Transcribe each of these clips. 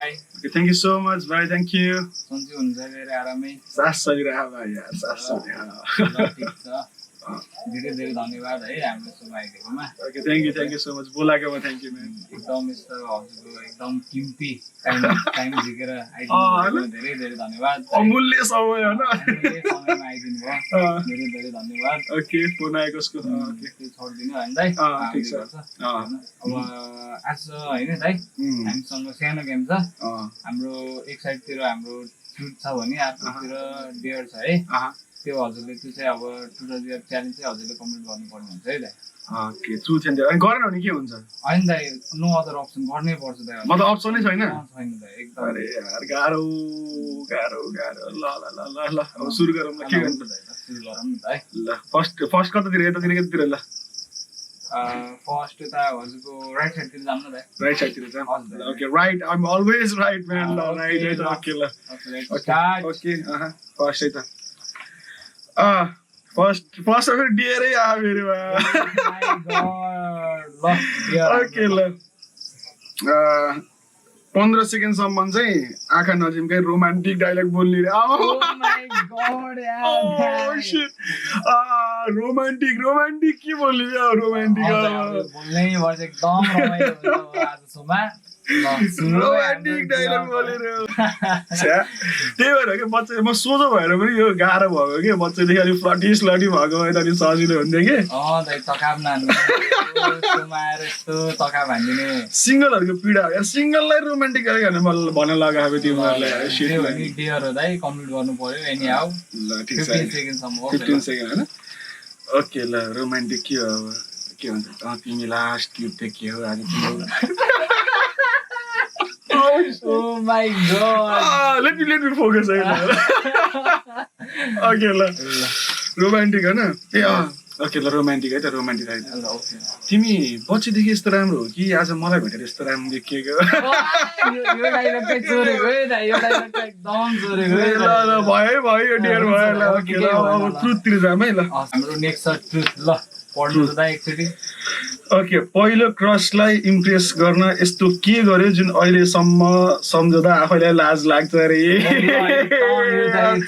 Okay, thank you so much, bye. Thank you. सन्चै हुन्छ धेरै आरामै सास चलिरह भाइ यार, सास चलिरह. ल ठिक छ धेरै धेरै धन्यवाद है हाम्रो सोमा आइदिएकोमा Okay, thank you so much. बोलाकोमा thank you man. एकदम यस्तो हजुरको एकदम किम्ती टाइम झिकेर आइदिनु धेरै धेरै धन्यवाद अमूल्य समय हैन. अमूल्य समयमा आइदिनु भयो धेरै धेरै धन्यवाद Okay, फोन आएको उसको. Okay. त्यो छोडिदिनु होइन दाइ ठिक छ. अब आज होइन दाइ हामीसँग सानो गेम छ हाम्रो एक साइडतिर हाम्रो ट्रुथ छ भने अर्कोतिर डेयर छ है त्यो हजुरले त्यो चाहिँ अब टुटल डेयर च्यालेन्ज चाहिँ हजुरले कम्प्लिट गर्नुपर्ने हुन्छ है दाइ Okay, ट्रुथ एन्ड डेयर. अनि गरेन भने के हुन्छ? होइन दाइ नो अदर अप्सन गर्नै पर्छ दाइ मतलब अप्सनै छैन? छैन दाइ एकदम अरे यार गाह्रो ल ल अब सुरु गरौँ ल. के गर्नु? सुरु गरौँ न दाइ ल फर्स्ट कतातिर यतातिर ल. फर्स्ट त हजुरको राइट साइडतिर जाऊँ न दाइ राइट साइडतिर जाऊँ. Okay right. I am always right man. ल राइट. ओके ल. ओके फर्स्ट है त. फर्स्ट अफ डियरै आ मेरो. ओके ल. 15 सेकेन्डसम्म चाहिँ आँखा नजिमकै रोमान्टिक डायलग बोल्ने. रोमान्टिक के बोल्ने रोमान्टिक रोमान्टिक डायलग बोलेर त्यही भएर क्या बच्चा म सोझो भएर पनि यो गाह्रो भएको कि बच्चादेखि अलिक फ्लटी भएको भए त अलिक सजिलो हुन्थ्यो कि सिङ्गलहरूको पीडा हो यार. सिङ्गललाई रोमान्टिक गरेर भन्न लगाएको तिमीहरूलाई कम्प्लिट गर्नु पर्यो एनी हाउ ल ठिक छ 15 सेकेन्ड होइन. ओके ल रोमान्टिक के हो अब के भन्छ तिमी लास्ट ट्युब त के हो आज Oh my god. Let me focus. Okay, ल रोमान्टिक हैन ए ओके ल रोमान्टिक है त रोमान्टिक है तिमी बच्चीदेखि यस्तो राम्रो हो कि आज मलाई भेटेर यस्तो राम्रो देखिएको यो डायलग चाहिँ चोरेको है दाइ यो डायलग चाहिँ एकदम चोरेको ल भयो यो डियर भयो ल ओके ल अब ट्रुथतिर जाम है ल हाम्रो नेक्स्ट छ ट्रुथ ल पढ्नु त दाइ एकचोटी ओके पहिलो क्रसलाई इम्प्रेस गर्न यस्तो के गर्यो जुन अहिलेसम्म सम्झदा आफैलाई लाज लाग्छ रे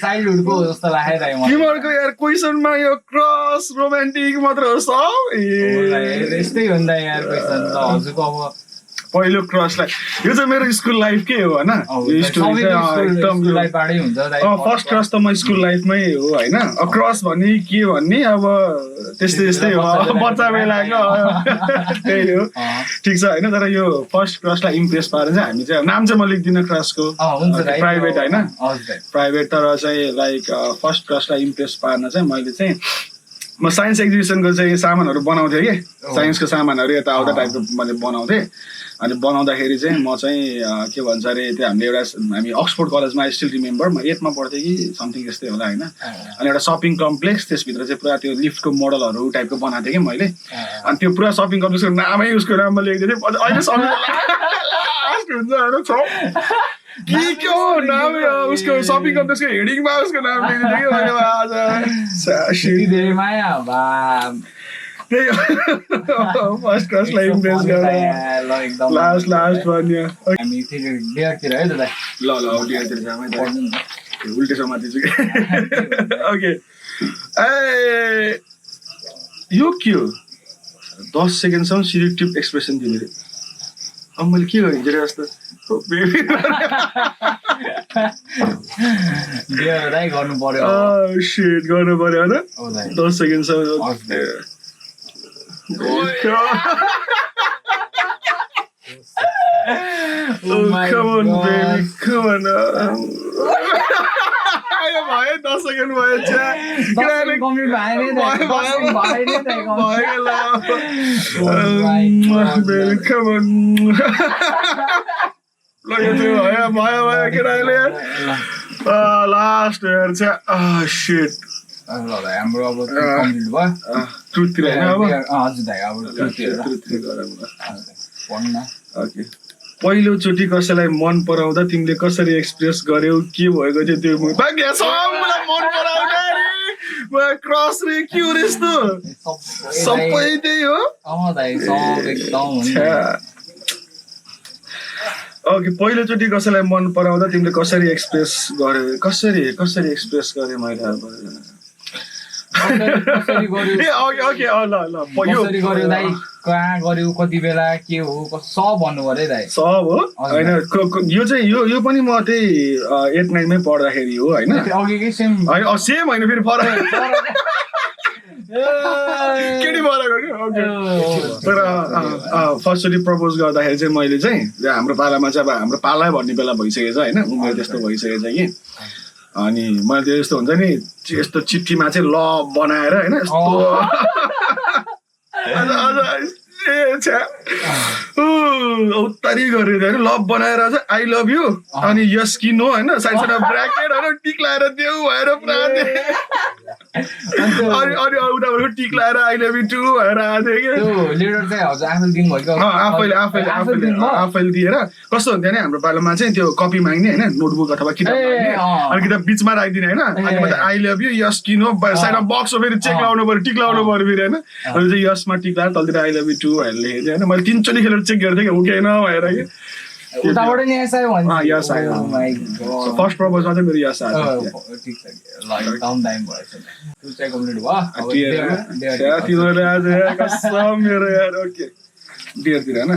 चाइल्डहुडको जस्तो लाग्यो दाइ मलाई तिमीहरूको यार क्वेसनमा यो क्रस रोमान्टिक मात्र हो सब यस्तै हो नि त यार क्वेसन त हजुरको अब पहिलो क्रसलाई यो चाहिँ मेरो स्कुल लाइफकै हो होइन फर्स्ट क्रस त म स्कुल लाइफमै हो होइन क्रस भन्ने के भन्ने अब त्यस्तै हो बच्चा बेलाको त्यही हो ठिक छ होइन तर यो फर्स्ट क्रसलाई इम्प्रेस पारेर चाहिँ हामी चाहिँ नाम चाहिँ म लेख्दिनँ क्रसको प्राइभेट होइन प्राइभेट तर चाहिँ लाइक फर्स्ट क्रसलाई इम्प्रेस पार्न चाहिँ मैले चाहिँ म साइन्स एक्जिबिसनको चाहिँ सामानहरू बनाउँथेँ कि साइन्सको सामानहरू यताउता टाइपको मैले बनाउँथेँ अनि बनाउँदाखेरि चाहिँ म चाहिँ के भन्छ अरे त्यो हामी अक्सफोर्ड कलेजमा आई स्टिल रिमेम्बर म 8 मा पढ्थेँ कि समथिङ यस्तै होला होइन अनि एउटा सपिङ कम्प्लेक्स त्यसभित्र चाहिँ पुरा त्यो लिफ्टको मोडलहरू टाइपको बनाएको थिएँ कि मैले अनि त्यो पुरा सपिङ कम्प्लेक्सको नामै उसको नाममा लेख्दै थिएँ अहिलेसम्म लास्ट हुन्छ होइन के हो नाम उसको सपिङ कम्प्लेक्सको हेडिङमा उसको नाम लेख्दै थिएँ कि मैले फर्स्ट क्लासलाई इम्प्रेस गरेर लास्ट भन्यो हामी डेयरतिर है त ल डेयरतिर जाम है उल्टे समाति चाहिँ ओके ए यो के हो 10 सेकेन्डसम्म सिलेक्टिभ एक्सप्रेसन दिने रे अब मैले के गरेँ जरे जस्तो डेयर दाइ गर्नु पर्यो शिट गर्नु पर्यो हैन 10 सेकेन्डसम्म Oh, come on, baby, come on. भयो 10 सेकेन्ड भयो लास्ट हेर चाहिँ शिट हाम्रो अब कम्प्लिट भयो ट्रुथतिर हैन अब हजुर दाइ अब ट्रुथतिर गरौँ पढ्न ओके पहिलोचोटि कसैलाई मन पराउँदा तिमीले कसरी एक्सप्रेस गर्यौ के भएको थियो त्यो भाग्य सबैलाई मन पराउँदा रे क्रस रे क्यु रेस्तो सबै त्यही हो दाइ सब एकदम हुन्छ ओके पहिलोचोटि कसैलाई मन पराउँदा तिमीले कसरी एक्सप्रेस गर्यो कसरी एक्सप्रेस गरेँ मैले अब कसरी गर्यो ए ओके ल कसरी गर्यो दाइ कहाँ गर्यो कति बेला के हो सब भन्नु पर्यो दाइ सब हो होइन यो चाहिँ यो पनि म त्यही 8-9 मै पढ्दाखेरि हो होइन अघिकै सेम सेम होइन फेरि फरक केटी फरक हो कि तर फर्स्टचोटि प्रपोज गर्दाखेरि चाहिँ मैले चाहिँ हाम्रो पालामा चाहिँ अब हाम्रो पालै भन्ने बेला भइसकेछ होइन उमेर त्यस्तो भइसकेछ कि अनि मैले त्यो यस्तो हुन्छ नि यस्तो चिठीमा चाहिँ ल बनाएर होइन यस्तो उत्तरी गरेर होइन लभ बनाएर चाहिँ आई लभ यु अनि यस कि नो होइन साइड साइड ब्राकेट होइन टिक लाएर देऊ भएर पुरा अनि उताबाट टिक लाएर आई लभ यु टु भएर आएको थियो आफैले दिएर कस्तो हुन्थ्यो नि हाम्रो पालोमा चाहिँ त्यो कपी माग्ने होइन नोटबुक अथवा किताब माग्ने अनि किताब बिचमा राखिदिने होइन अनि आई लभ यु यस कि नो साइडमा बक्स फेरि चेक लाउनु पर्यो टिक लाउनु पर्यो फेरि होइन अनि चाहिँ यसमा टिक लाएर तलतिर आई लभ यु टु भनेर लेखेको थिएँ होइन मैले 3 चोटि खेलेर चेक गरेको थिएँ कि हुँदैन भएर कि फर्स्ट प्रपोजमा चाहिँ मेरो यस आयो मेरो यार ओके डियरतिर होइन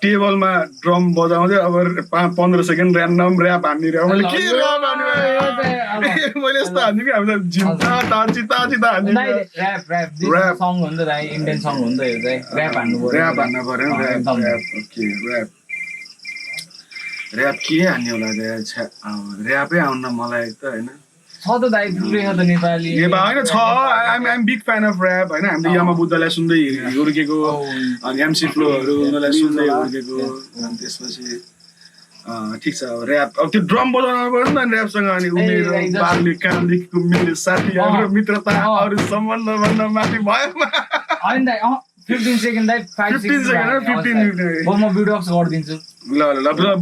टेबलमा ड्रम बजाउँदै अब 15 सेकेन्ड ऱ्यान्डम ऱ्याप हान्ने मैले के ऱ्याप हान्ने मैले यस्तो हान्छु कि हामीलाई झिम्ता ताची हान्ने ऱ्याप हान्नु पर्यो ओके ऱ्याप के हान्ने होला ऱ्यापै आउन मलाई त होइन छ त दाइ थुप्रै छ त नेपाली होइन छ I'm big fan of rap होइन हामीले यमा बुद्धलाई सुन्दै हुर्केको अनि एमसी फ्लोहरू उनीहरूलाई सुन्दै हुर्केको अनि त्यसपछि ठिक छ ऱ्याप अब त्यो ड्रम बजाउनु पर्यो नि त ऱ्यापसँग अनि उमेर बाल्ने कामदेखिको मेरो साथी हाम्रो मित्रता अरू सम्बन्धभन्दा माथि भयो 15 सेकेन्ड दाइ 5 सेकेन्ड म भिडियोक्स गरिदिन्छु ल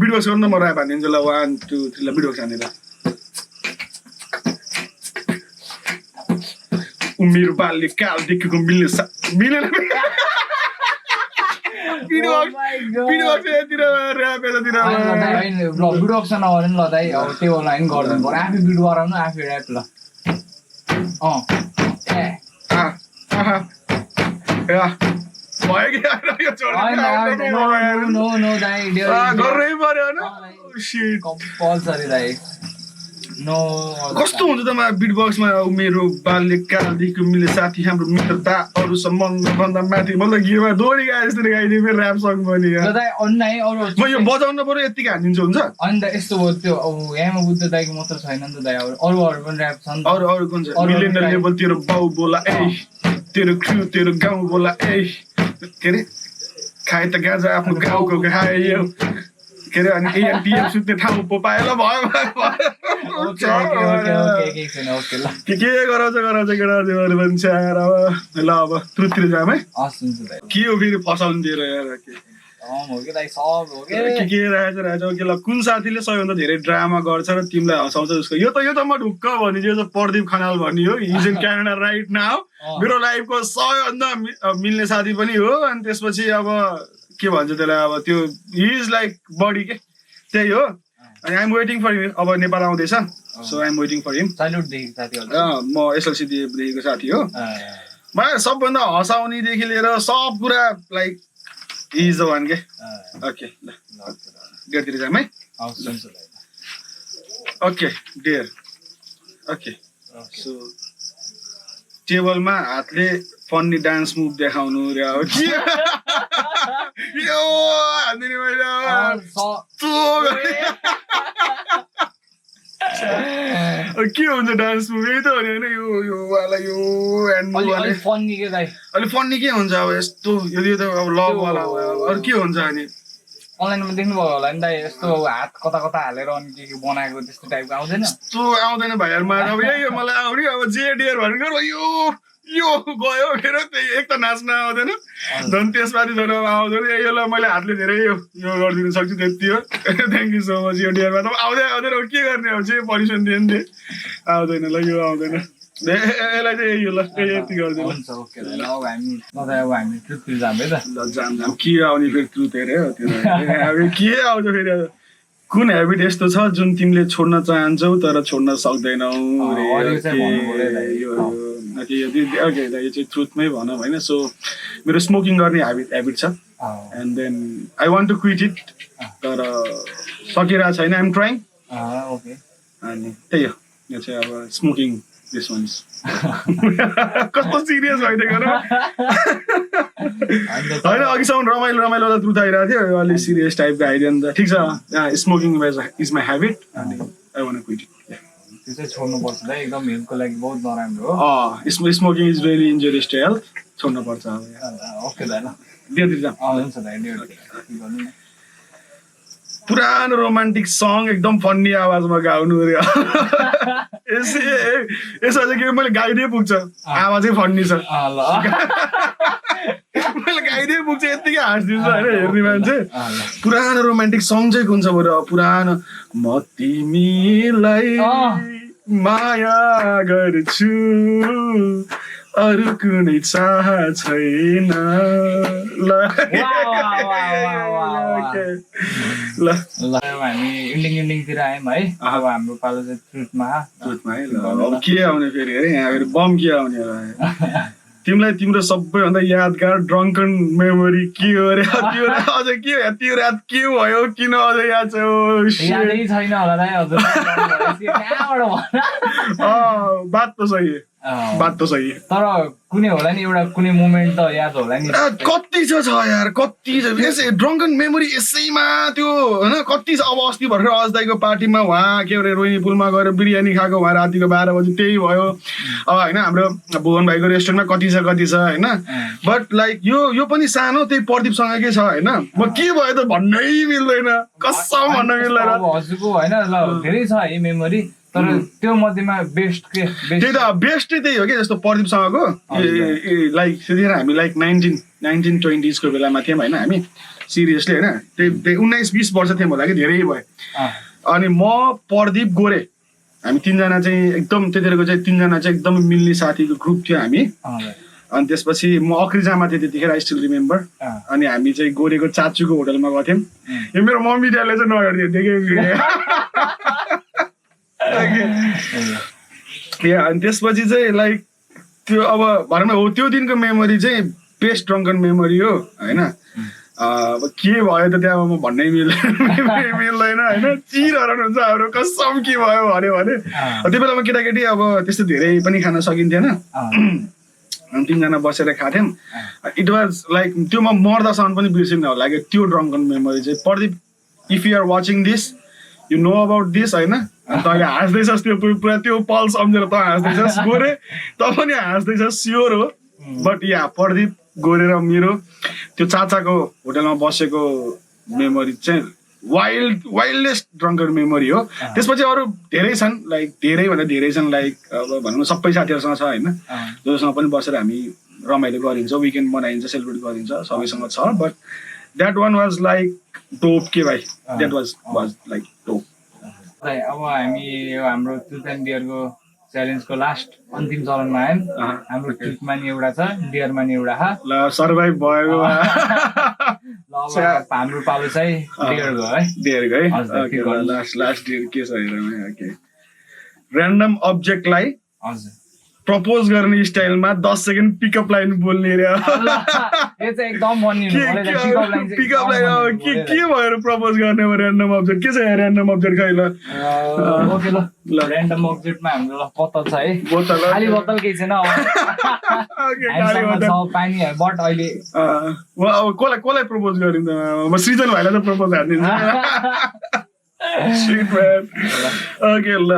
भिडियोक्स गर्नु म ऱ्याप हानिदिन्छु ल 1 2 3 ल भिडियोक्स हानेर मेरो बाल्य कालदेखिको मिलेन भिडियोक्स नगरे नि ल दाइ अब टेबल लाइन गरिदिनु पर्यो आफै भिडियो गराउनु आफै ऱ्याप ल कम्पलसरी दाइ कस्तो हुन्छ त बिटबक्समा मेरो बाल्यकालदेखिको मिले साथी हाम्रो मित्रता अरू सम्बन्धभन्दा माथि मतलब गीतमा दोहोरी गाए जस्तो गाइदियो फेरि ऱ्याप सङ पनि म यो बजाउनु पर्यो यतिकै हानिदिन्छु हुन्छ अनि त यस्तो हो त्यो यहाँ बुद्ध दाइको मात्र छैन नि त दाइ अरू पनि ऱ्याप छ नि अरू कुन छ मिलेनियल लेभल तेरो बाउ बोला ए तेरो क्रू तेरो गाउँ बोला ए के अरे खाए त गाजा आफ्नो गाउँको खायो के अरे अनि एएनपिएम सुत्ने ठाउँ पो पाएन भयो के गराउँछ केटाहरू भन्छ यार अब ल अब त्रुतिर जाम है के हो फेरि फसाउनु दिएर यार के रहेछ ओके ल कुन साथीले सबैभन्दा धेरै ड्रामा गर्छ र तिमीलाई हँसाउँछ उसको यो त म ढुक्क भनिदियो प्रदीप खनाल भन्ने हो his in Canada right now मेरो लाइफको सबैभन्दा मिल्ने साथी पनि हो अनि त्यसपछि अब के भन्छ त्यसलाई अब त्यो इज लाइक बडी के त्यही हो अनि आइएम वेटिङ फर हिम अब नेपाल आउँदैछ so I'm waiting for him म एसएलसी देखिको साथी हो मलाई सबभन्दा हँसाउनेदेखि लिएर सब कुरा लाइक इज द वान के ओके ल डेयरतिर जाम है ओके डेयर ओके सो टेबलमा हातले फन्नी डान्स मुभ देखाउनु रे अब के यो हान्दिने मैले के हुन्छ डान्स मुभ यही त हो नि होइन यो वाला यो अलिक फन्नी के दाइ अलि फन्नी के हुन्छ अब यस्तो यो त अब लभ वाला हो अरू के हुन्छ अनि अनलाइनमा देख्नुभयो होला नि दाइ यस्तो हात कता कता हालेर अनि के बनाएको त्यस्तो टाइपको आउँदैन यस्तो आउँदैन भाइहरूमा अब यही हो मलाई आउने अब जे डियर भनेको यो गयो फेरि त्यही एक त नाच्न आउँदैन झन् त्यसमाथि झन् आउँदैन यो ल मैले हातले धेरै यो गरिदिनु सक्छु त्यति हो थ्याङ्क यू सो मच यो डियरमा त आउँदैन के गर्ने अब जे पनिसमेन्ट दियो नि आउँदैन ल यो आउँदैन यसलाई चाहिँ यो ल यति गरिदिनु हुन्छ ओके ल अब हामी ट्रिपतिर जाँदै त ल जाम के आउने फेरि ट्रुथ हेरे हो त्यो के आउँछ फेरि कुन हेबिट यस्तो छ जुन तिमीले छोड्न चाहन्छौ तर छोड्न सक्दैनौ यो चाहिँ ट्रुथमै भनौँ होइन सो मेरो स्मोकिङ गर्ने हेबिट छ and then I want to quit it तर सकिरहेको छैन आइएम ट्राइङ अनि त्यही हो यो चाहिँ अब स्मोकिङ दिस वान्स कस्तो सिरियस भइदिएको र होइन अघिसम्म रमाइलो ट्रुथ आइरहेको थियो अलिक सिरियस टाइपको आइदियो नि त ठिक छ स्मोकिङ इज माई हेबिट अनि I want to quit it त्यो चाहिँ छोड्नुपर्छ है एकदम हेल्थको लागि बहुत नराम्रो हो smoking is very injurious to health छोड्नुपर्छ अब ओके दाइ ल दिएर जाम हुन्छ दाइ गर्नु पुरानो रोमान्टिक सङ एकदम फन्नी आवाजमा गाउनु अरे यसो चाहिँ के मैले गाइदिए पुग्छ आवाजै फन्नी छ मैले गाइदिए पुग्छ यत्तिकै हाँसिदिन्छ होइन हेर्ने मान्छे पुरानो रोमान्टिक सङ चाहिँ कुन छ बरु पुरानो म तिमीलाई माया गर्छु अरू कुनै चाह छैन ल हामी इन्डिङतिर आयौँ है अब हाम्रो पालो चाहिँ ट्रुथमा है ल अब के आउने फेरि है यहाँ फेरि बम के आउने तिमीलाई तिम्रो सबैभन्दा यादगार ड्रङ्कन मेमोरी के हो अरे त्यो अझ के त्यो रात के भयो किन अझ याद छ छैन होला बात त सही तर कुनै होला नि एउटा कुनै मोमेन्ट त याद होला नि कति छ यार कति छ ड्रङ्कन मेमोरी यसैमा त्यो होइन कति छ अब अस्ति भर्खर अजदाईको पार्टीमा उहाँ के अरे रोहिणी पुलमा गएर बिरयानी खाएको उहाँ रातिको 12 बजी त्यही भयो अब होइन हाम्रो भुवन भाइको रेस्टुरेन्टमा कति छ होइन बट लाइक यो पनि सानो त्यही प्रदीपसँगकै छ होइन म के भयो त भन्नै मिल्दैन कसम भन्न मिल्दैन हजुरको होइन ल धेरै छ है मेमोरी तर त्यो मध्येमा बेस्ट के त्यही त बेस्ट त्यही हो कि जस्तो प्रदीपसँगको लाइक त्यतिखेर हामी लाइक 1920s को बेलामा थियौँ होइन हामी सिरियसली होइन त्यही 19-20 वर्ष थियौँ होला कि धेरै भयो अनि म प्रदीप गोरे हामी तिनजना चाहिँ एकदम त्यतिखेरको चाहिँ तिनजना चाहिँ एकदम मिल्ने साथीको ग्रुप थियो हामी अनि त्यसपछि म अक्रिजामा थिएँ त्यतिखेर आई स्टिल रिमेम्बर अनि हामी चाहिँ गोरेको चाचुको होटलमा गएको थियौँ यो मेरो मम्मी ड्याडले चाहिँ नहेरिदियो अनि त्यसपछि चाहिँ लाइक त्यो अब भनौँ न हो त्यो दिनको मेमोरी चाहिँ बेस्ट ड्रङ्कन मेमोरी हो होइन अब के भयो त त्यहाँ म भन्नै मिल्दैन होइन चिरहरन हुन्छ हाम्रो कसम के भयो भन्यो भने त्यो बेलामा केटाकेटी अब त्यस्तो धेरै पनि खान सकिन्थेन अनि तिनजना बसेर खाथ्यौँ इट वाज लाइक त्यो म मर्दासम्म पनि बिर्सिनु होला कि त्यो ड्रङ्कन मेमोरी चाहिँ Pradeep if you are watching this you know about this होइन तैँले हाँस्दैछस् त्यो पुरा त्यो पल सम्झेर त हाँस्दैछस् गोरे त पनि हाँस्दैछस् स्योर हो बट या प्रदीप गोरे र मेरो त्यो चाचाको होटलमा बसेको मेमोरी चाहिँ वाइल्डेस्ट ड्रङ्कन मेमोरी हो त्यसपछि अरू धेरै छन् लाइक धेरैभन्दा धेरै छन् लाइक अब भनौँ न सबै साथीहरूसँग छ होइन जोसँग पनि बसेर हामी रमाइलो गरिन्छ विकेन्ड मनाइन्छ सेलिब्रेट गरिन्छ सबैसँग छ but that one was like dope के भाइ द्याट वाज लाइक डोप अब हामी हाम्रो ट्रुथ एन्ड डियरको च्यालेन्जको लास्ट अन्तिम चरणमा आयौँ हाम्रो ट्रुथमा नि एउटा छ डियरमा नि एउटा ल सर्भाइभ भयो हाम्रो पालो चाहिँ डियरको है डियरको है लास्ट डियर के छ हेरौँ ऱ्यान्डम अब्जेक्टलाई हजुर प्रपोज गर्ने स्टाइलमा 10 सेकेन्ड पिकअप लाइन बोल्ने रे एकदम पिकअप लाइन के भयो प्रपोज गर्ने ऱ्यान्डम अब्जेक्ट के छ ऱ्यान्डम अब्जेक्ट खै ल ओके ल ऱ्यान्डम अब्जेक्टमा हाम्रो बोतल छ है खाली बोतल केही छैन पानी बट अहिले अब कसलाई प्रपोज गरिन्छ म सृजन भाइलाई त प्रपोज हानिदिन्छु ओके ल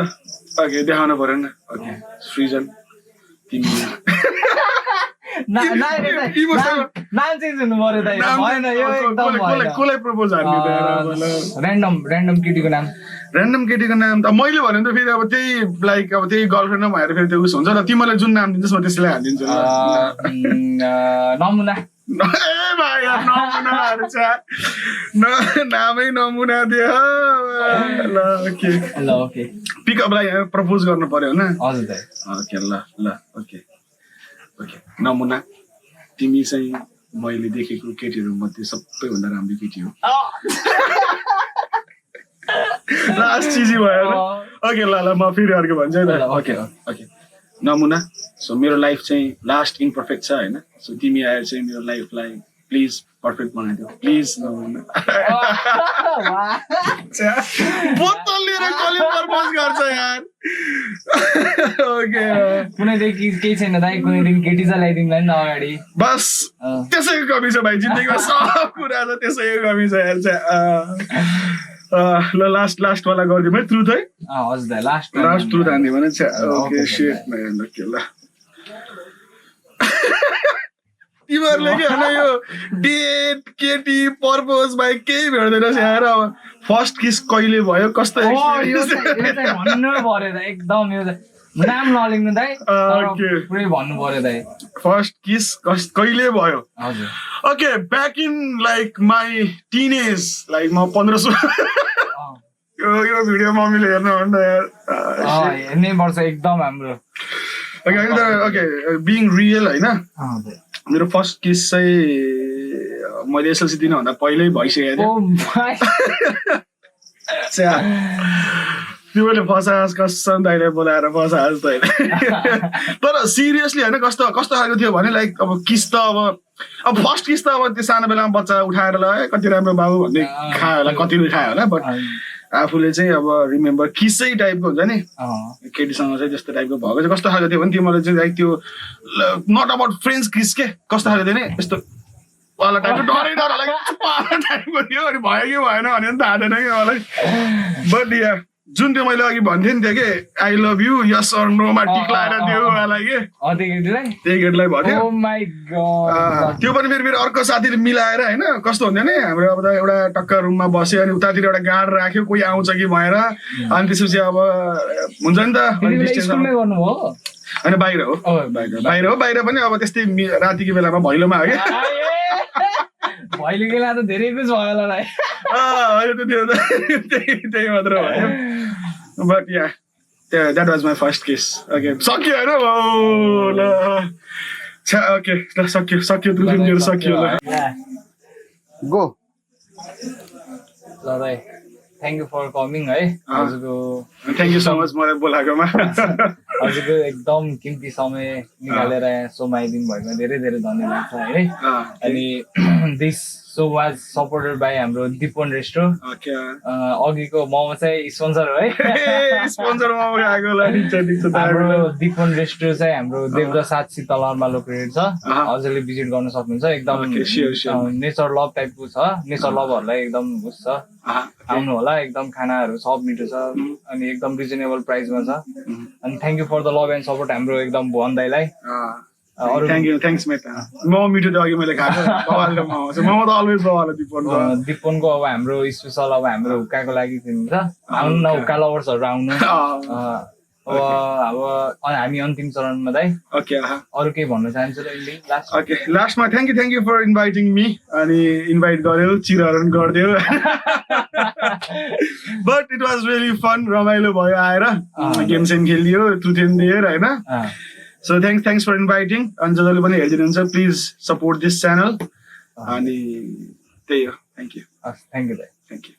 ओके देखाउनु पर्यो नि ओके सृजन ऱ्यान्डम केटीको नाम त मैले भन्यो त फेरि अब त्यही लाइक अब त्यही गर्लफ्रेन्ड भएर फेरि त्यो उस हुन्छ र तिमीलाई जुन नाम दिन्छस् म त्यसलाई हालिदिन्छु नमुना ए भाइ यार नमुनाहरु छ नामै नमुना दियो ल ओके ओके पिकअपलाई प्रपोज गर्नु पर्यो हैन हजुर दाइ ओके ल ओके नमुना तिमी चाहिँ मैले देखेको केटीहरु मध्ये सबैभन्दा राम्रो केटी हो लास्ट चिजी भयो ओके ल म फेरि अर्को भन्छु है ओके नमुना सो मेरो लाइफ चाहिँ लास्ट इम्पर्फेक्ट छ हैन सो तिमी आएर चाहिँ मेरो लाइफलाई प्लिज पर्फेक्ट बनाइदेऊ प्लिज नमुना बोतल लिएर कसले प्रपोज गर्छ यार ओके कुनै केही छैन दाइ कुनै दिन केटी चाहिँ ल्याइदिउँला नि अगाडि बस त्यसैको कमी छ भाइ जिन्दगीमा सब कुरा छ त्यसैको कमी छ यार ल लास्ट वाला गरिदिउँ है ट्रुथ है हजुर दाइ लास्ट ट्रुथ हान्ने भने ओके शिट म्यान ओके ल तिमीहरूले के होइन यो डेट केटी पर्पोज भाइ केही भेट्दैन यार अब फर्स्ट किस कहिले भयो कस्तो भन्नु पर्यो दाइ एकदम यो नाम नलिनु दाइ पुरै भन्नु पर्यो दाइ फर्स्ट किस कहिले भयो हजुर okay back in like my teenage like म 15 यो भिडियो मम्मीले हेर्नु भन्दा यार हेर्नै पर्छ एकदम हाम्रो ओके बिङ रियल होइन मेरो फर्स्ट किस चाहिँ मैले एसएलसी दिनुभन्दा पहिल्यै भइसकेको थियो त्यो मैले फसास कसम दाइले बोलाएर फसास दाइले तर सिरियसली होइन कस्तो खालको थियो भने लाइक अब किस त अब फर्स्ट किस त अब त्यो सानो बेलामा बच्चा उठाएर ल कति राम्रो बाबु भन्ने खायो होला कतिले खायो होला बट आफूले चाहिँ अब रिमेम्बर किसै टाइपको हुन्छ नि केटीसँग चाहिँ त्यस्तो टाइपको भएको चाहिँ कस्तो खालको थियो भने त्यो मलाई चाहिँ लाइक त्यो नट अबाउट फ्रेन्ड्स किस के कस्तो खालको थियो नि यस्तो वाला टाइपको डरै लाइक टाइपको थियो अनि भयो कि भएन भने पनि थाहा थिएन कि मलाई बट या जुन त्यो मैले अघि भन्थेँ नि त्यो के I love you yes or नोमा टिक लगाएर दियो उहाँलाई के त्यही केटीलाई भन्यो त्यो पनि फेरि मेरो अर्को साथीले मिलाएर होइन कस्तो हुन्थ्यो नि हाम्रो अब एउटा टक्क रुममा बस्यो अनि उतातिर एउटा गार्ड राख्यो कोही आउँछ कि भएर अनि त्यसपछि अब हुन्छ नि त अनि बाहिर पनि अब त्यस्तै रातिको बेलामा भैलोमा हो भैलो बेला त धेरै कुछ भयो होला त्यही मात्र भयो but yeah that was my first case okay सक्यो होइन ओके सक्यो सक्यो गो ल दाइ थ्याङ्क यू फर कमिङ है हजुरको थ्याङ्क यू सो मच मलाई बोलाएकोमा हजुरको एकदम किमती समय निकालेर सोमा आइदिनु भएकोमा धेरै धेरै धन्यवाद छ है अनि this so was supported by हाम्रो दिपन रेस्टो अघिको मोमो चाहिँ स्पोन्सर हो है हाम्रो दिपन रेस्टो चाहिँ हाम्रो देवदा 7 शीतलहरमा लोकेटेड छ हजुरले भिजिट गर्न सक्नुहुन्छ एकदम नेचर लभ टाइपको छ नेचर लभहरूलाई एकदम उस छ आउनु होला एकदम खानाहरू सब मिठो छ अनि एकदम रिजनेबल प्राइसमा छ अनि thank you for the love and support हाम्रो एकदम भुवन दाइलाई थ्याङ्क्स मोमो मिठो त अघि मैले खाएको मोमो त अलवेज दिपनको अब हाम्रो स्पेसल अब हाम्रो हुक्काको लागि हुन्छ आउनु न हुक्का लभर्सहरू आउनु अब हामी अन्तिम चरणमा दाइ अरू केही भन्न चाहन्छु र ओके लास्टमा thank you for inviting me अनि इन्भाइट गर्यो चिरहरण गरिदियो but it was really fun रमाइलो भयो आएर गेम सेम खेलियो ट्रुथ एन्ड डेयर होइन सो थ्याङ्क्स फर इन्भाइटिङ अनि जसले पनि हेरिदिनुहुन्छ प्लिज सपोर्ट दिस च्यानल अनि त्यही हो थ्याङ्क यू दाइ थ्याङ्क यू